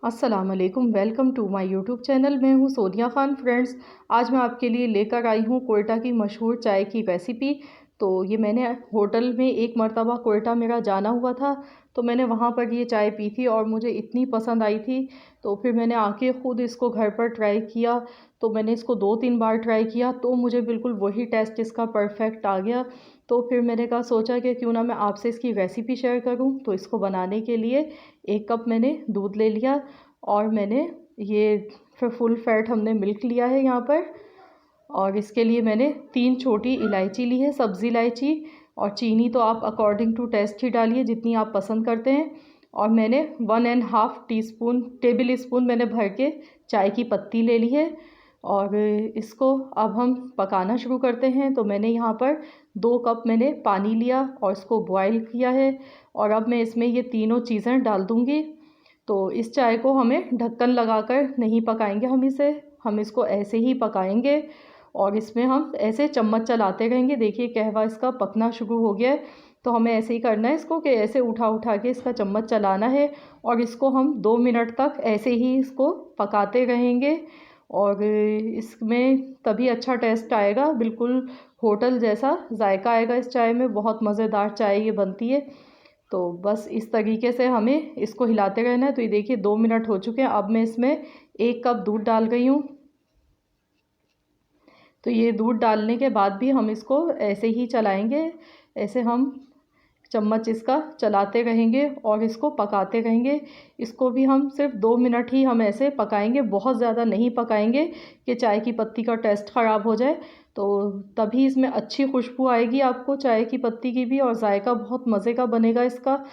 अस्सलाम वालेकुम, welcome to my YouTube channel. मैं हूँ सोनिया ख़ान। फ्रेंड्स, आज मैं आपके लिए लेकर आई हूँ कोयटा की मशहूर चाय की रेसिपी। तो ये मैंने होटल में एक मर्तबा कोयटा मेरा जाना हुआ था, तो मैंने वहाँ पर ये चाय पी थी और मुझे इतनी पसंद आई थी। तो फिर मैंने आके ख़ुद इसको घर पर ट्राई किया। तो मैंने इसको 2-3 बार ट्राई किया तो मुझे बिल्कुल वही टेस्ट इसका परफेक्ट आ गया। तो फिर मैंने कहा सोचा कि क्यों ना मैं आपसे इसकी रेसिपी शेयर करूं। तो इसको बनाने के लिए 1 कप मैंने दूध ले लिया और मैंने ये फिर फुल फैट हमने मिल्क लिया है यहाँ पर। और इसके लिए मैंने 3 छोटी इलायची ली है, सब्ज़ी इलायची। और चीनी तो आप अकॉर्डिंग टू टेस्ट ही डालिए जितनी आप पसंद करते हैं। और मैंने 1.5 टीस्पून टेबल स्पून मैंने भर के चाय की पत्ती ले ली है। और इसको अब हम पकाना शुरू करते हैं। तो मैंने यहाँ पर 2 कप मैंने पानी लिया और इसको बॉयल किया है। और अब मैं इसमें ये तीनों चीज़ें डाल दूँगी। तो इस चाय को हमें ढक्कन लगाकर नहीं पकाएंगे, हम इसको ऐसे ही पकाएंगे। और इसमें हम ऐसे चम्मच चलाते रहेंगे। देखिए कहवा इसका पकना शुरू हो गया है। तो हमें ऐसे ही करना है इसको कि ऐसे उठा उठा के इसका चम्मच चलाना है। और इसको हम 2 मिनट तक ऐसे ही इसको पकाते रहेंगे। और इसमें तभी अच्छा टेस्ट आएगा, बिल्कुल होटल जैसा जायका आएगा इस चाय में। बहुत मज़ेदार चाय ये बनती है। तो बस इस तरीके से हमें इसको हिलाते रहना है। तो ये देखिए 2 मिनट हो चुके हैं। अब मैं इसमें 1 कप दूध डाल गई हूँ। तो ये दूध डालने के बाद भी हम इसको ऐसे ही चलाएंगे। ऐसे हम चम्मच इसका चलाते रहेंगे और इसको पकाते रहेंगे। इसको भी हम सिर्फ 2 मिनट ही हम ऐसे पकाएंगे, बहुत ज़्यादा नहीं पकाएंगे कि चाय की पत्ती का टेस्ट ख़राब हो जाए। तो तभी इसमें अच्छी खुशबू आएगी आपको चाय की पत्ती की भी, और जायका बहुत मज़े का बनेगा इसका।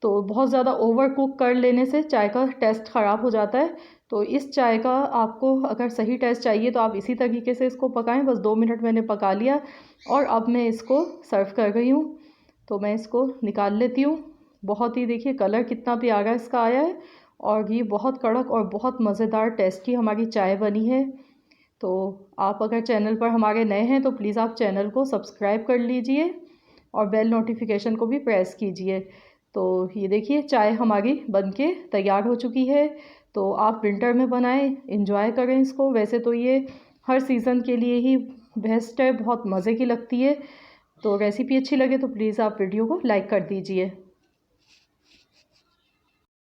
तो बहुत ज़्यादा ओवर कुक कर लेने से चाय का टेस्ट ख़राब हो जाता है। तो इस चाय का आपको अगर सही टेस्ट चाहिए तो आप इसी तरीके से इसको पकाएं। बस 2 मिनट मैंने पका लिया और अब मैं इसको सर्व कर गई हूँ। तो मैं इसको निकाल लेती हूँ। बहुत ही देखिए कलर कितना प्यारा इसका आया है। और ये बहुत कड़क और बहुत मज़ेदार टेस्टी हमारी चाय बनी है। तो आप अगर चैनल पर हमारे नए हैं तो प्लीज़ आप चैनल को सब्सक्राइब कर लीजिए और बेल नोटिफिकेशन को भी प्रेस कीजिए। तो ये देखिए चाय हमारी बनके तैयार हो चुकी है। तो आप विंटर में बनाएं, इंजॉय करें इसको। वैसे तो ये हर सीज़न के लिए ही बेस्ट है, बहुत मज़े की लगती है। तो रेसिपी अच्छी लगे तो प्लीज़ आप वीडियो को लाइक कर दीजिए।